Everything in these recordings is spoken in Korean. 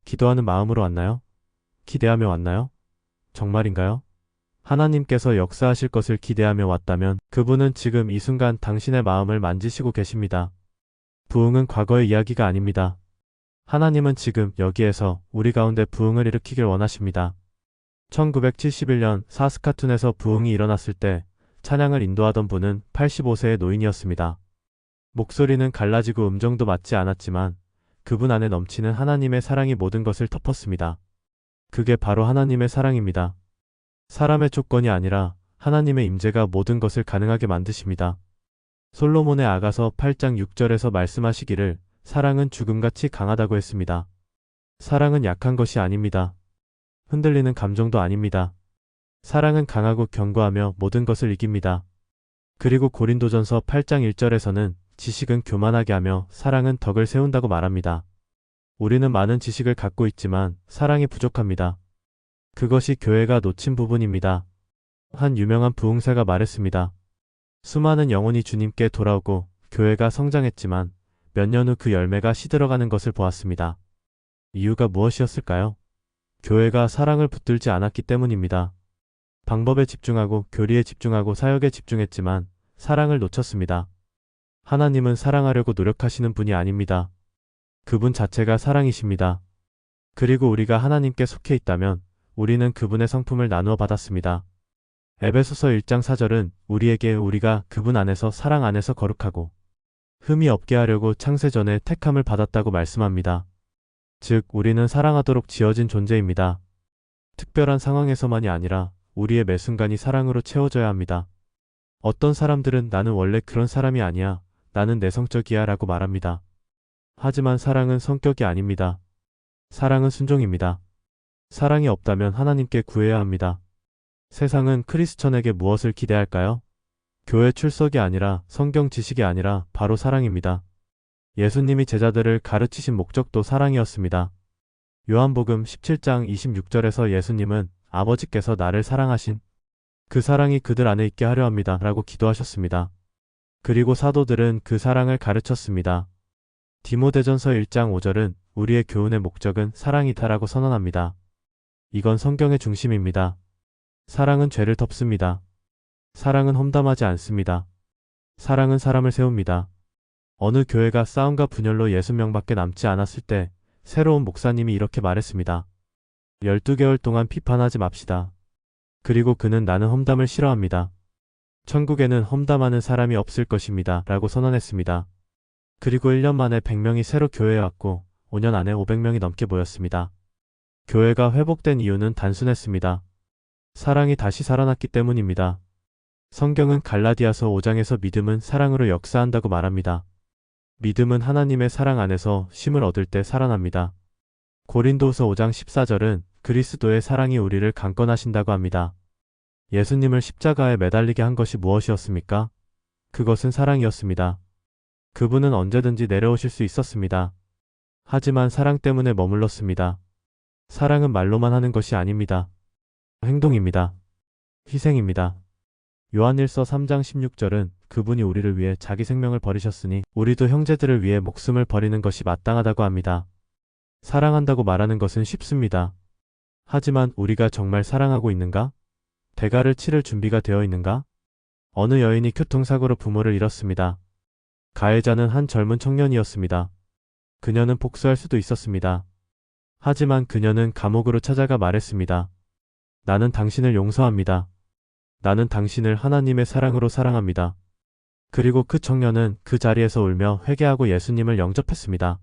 기도하는 마음으로 왔나요? 기대하며 왔나요? 정말인가요? 하나님께서 역사하실 것을 기대하며 왔다면 그분은 지금 이 순간 당신의 마음을 만지시고 계십니다. 부흥은 과거의 이야기가 아닙니다. 하나님은 지금 여기에서 우리 가운데 부흥을 일으키길 원하십니다. 1971년 사스카툰에서 부흥이 일어났을 때 찬양을 인도하던 분은 85세의 노인이었습니다. 목소리는 갈라지고 음정도 맞지 않았지만 그분 안에 넘치는 하나님의 사랑이 모든 것을 덮었습니다. 그게 바로 하나님의 사랑입니다. 사람의 조건이 아니라 하나님의 임재가 모든 것을 가능하게 만드십니다. 솔로몬의 아가서 8장 6절에서 말씀하시기를 사랑은 죽음같이 강하다고 했습니다. 사랑은 약한 것이 아닙니다. 흔들리는 감정도 아닙니다. 사랑은 강하고 견고하며 모든 것을 이깁니다. 그리고 고린도전서 8장 1절에서는 지식은 교만하게 하며 사랑은 덕을 세운다고 말합니다. 우리는 많은 지식을 갖고 있지만 사랑이 부족합니다. 그것이 교회가 놓친 부분입니다. 한 유명한 부흥사가 말했습니다. 수많은 영혼이 주님께 돌아오고 교회가 성장했지만 몇 년 후 그 열매가 시들어가는 것을 보았습니다. 이유가 무엇이었을까요? 교회가 사랑을 붙들지 않았기 때문입니다. 방법에 집중하고 교리에 집중하고 사역에 집중했지만 사랑을 놓쳤습니다. 하나님은 사랑하려고 노력하시는 분이 아닙니다. 그분 자체가 사랑이십니다. 그리고 우리가 하나님께 속해 있다면 우리는 그분의 성품을 나누어 받았습니다. 에베소서 1장 4절은 우리에게 우리가 그분 안에서 사랑 안에서 거룩하고 흠이 없게 하려고 창세 전에 택함을 받았다고 말씀합니다. 즉 우리는 사랑하도록 지어진 존재입니다. 특별한 상황에서만이 아니라 우리의 매 순간이 사랑으로 채워져야 합니다. 어떤 사람들은 나는 원래 그런 사람이 아니야. 나는 내성적이야 라고 말합니다. 하지만 사랑은 성격이 아닙니다. 사랑은 순종입니다. 사랑이 없다면 하나님께 구해야 합니다. 세상은 크리스천에게 무엇을 기대할까요? 교회 출석이 아니라 성경 지식이 아니라 바로 사랑입니다. 예수님이 제자들을 가르치신 목적도 사랑이었습니다. 요한복음 17장 26절에서 예수님은 아버지께서 나를 사랑하신 그 사랑이 그들 안에 있게 하려 합니다 라고 기도하셨습니다. 그리고 사도들은 그 사랑을 가르쳤습니다. 디모데전서 1장 5절은 우리의 교훈의 목적은 사랑이다라고 선언합니다. 이건 성경의 중심입니다. 사랑은 죄를 덮습니다. 사랑은 험담하지 않습니다. 사랑은 사람을 세웁니다. 어느 교회가 싸움과 분열로 60명밖에 남지 않았을 때 새로운 목사님이 이렇게 말했습니다. 12개월 동안 비판하지 맙시다. 그리고 그는 나는 험담을 싫어합니다. 천국에는 험담하는 사람이 없을 것입니다. 라고 선언했습니다. 그리고 1년 만에 100명이 새로 교회에 왔고 5년 안에 500명이 넘게 모였습니다. 교회가 회복된 이유는 단순했습니다. 사랑이 다시 살아났기 때문입니다. 성경은 갈라디아서 5장에서 믿음은 사랑으로 역사한다고 말합니다. 믿음은 하나님의 사랑 안에서 쉼을 얻을 때 살아납니다. 고린도후서 5장 14절은 그리스도의 사랑이 우리를 강권하신다고 합니다. 예수님을 십자가에 매달리게 한 것이 무엇이었습니까? 그것은 사랑이었습니다. 그분은 언제든지 내려오실 수 있었습니다. 하지만 사랑 때문에 머물렀습니다. 사랑은 말로만 하는 것이 아닙니다. 행동입니다. 희생입니다. 요한일서 3장 16절은 그분이 우리를 위해 자기 생명을 버리셨으니 우리도 형제들을 위해 목숨을 버리는 것이 마땅하다고 합니다. 사랑한다고 말하는 것은 쉽습니다. 하지만 우리가 정말 사랑하고 있는가? 대가를 치를 준비가 되어 있는가? 어느 여인이 교통사고로 부모를 잃었습니다. 가해자는 한 젊은 청년이었습니다. 그녀는 복수할 수도 있었습니다. 하지만 그녀는 감옥으로 찾아가 말했습니다. 나는 당신을 용서합니다. 나는 당신을 하나님의 사랑으로 사랑합니다. 그리고 그 청년은 그 자리에서 울며 회개하고 예수님을 영접했습니다.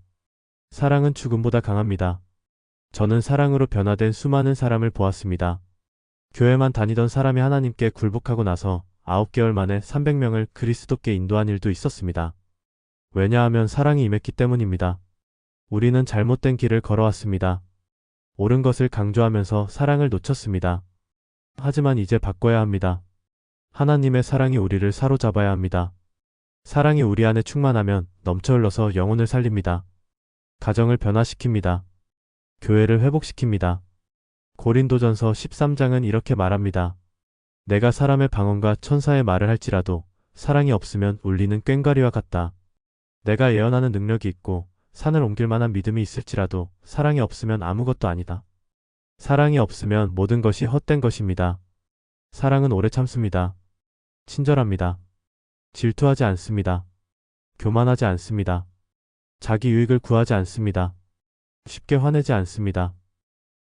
사랑은 죽음보다 강합니다. 저는 사랑으로 변화된 수많은 사람을 보았습니다. 교회만 다니던 사람이 하나님께 굴복하고 나서 9개월 만에 300명을 그리스도께 인도한 일도 있었습니다. 왜냐하면 사랑이 임했기 때문입니다. 우리는 잘못된 길을 걸어왔습니다. 옳은 것을 강조하면서 사랑을 놓쳤습니다. 하지만 이제 바꿔야 합니다. 하나님의 사랑이 우리를 사로잡아야 합니다. 사랑이 우리 안에 충만하면 넘쳐 흘러서 영혼을 살립니다. 가정을 변화시킵니다. 교회를 회복시킵니다. 고린도전서 13장은 이렇게 말합니다. 내가 사람의 방언과 천사의 말을 할지라도 사랑이 없으면 울리는 꽹과리와 같다. 내가 예언하는 능력이 있고 산을 옮길 만한 믿음이 있을지라도 사랑이 없으면 아무것도 아니다. 사랑이 없으면 모든 것이 헛된 것입니다. 사랑은 오래 참습니다. 친절합니다. 질투하지 않습니다. 교만하지 않습니다. 자기 유익을 구하지 않습니다. 쉽게 화내지 않습니다.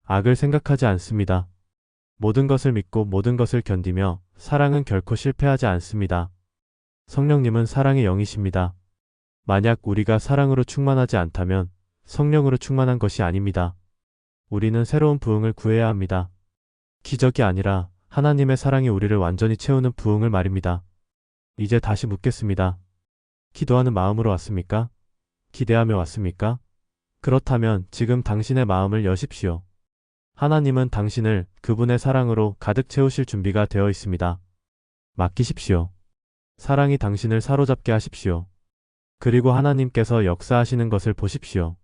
악을 생각하지 않습니다. 모든 것을 믿고 모든 것을 견디며 사랑은 결코 실패하지 않습니다. 성령님은 사랑의 영이십니다. 만약 우리가 사랑으로 충만하지 않다면 성령으로 충만한 것이 아닙니다. 우리는 새로운 부흥을 구해야 합니다. 기적이 아니라 하나님의 사랑이 우리를 완전히 채우는 부흥을 말입니다. 이제 다시 묻겠습니다. 기도하는 마음으로 왔습니까? 기대하며 왔습니까? 그렇다면 지금 당신의 마음을 여십시오. 하나님은 당신을 그분의 사랑으로 가득 채우실 준비가 되어 있습니다. 맡기십시오. 사랑이 당신을 사로잡게 하십시오. 그리고 하나님께서 역사하시는 것을 보십시오.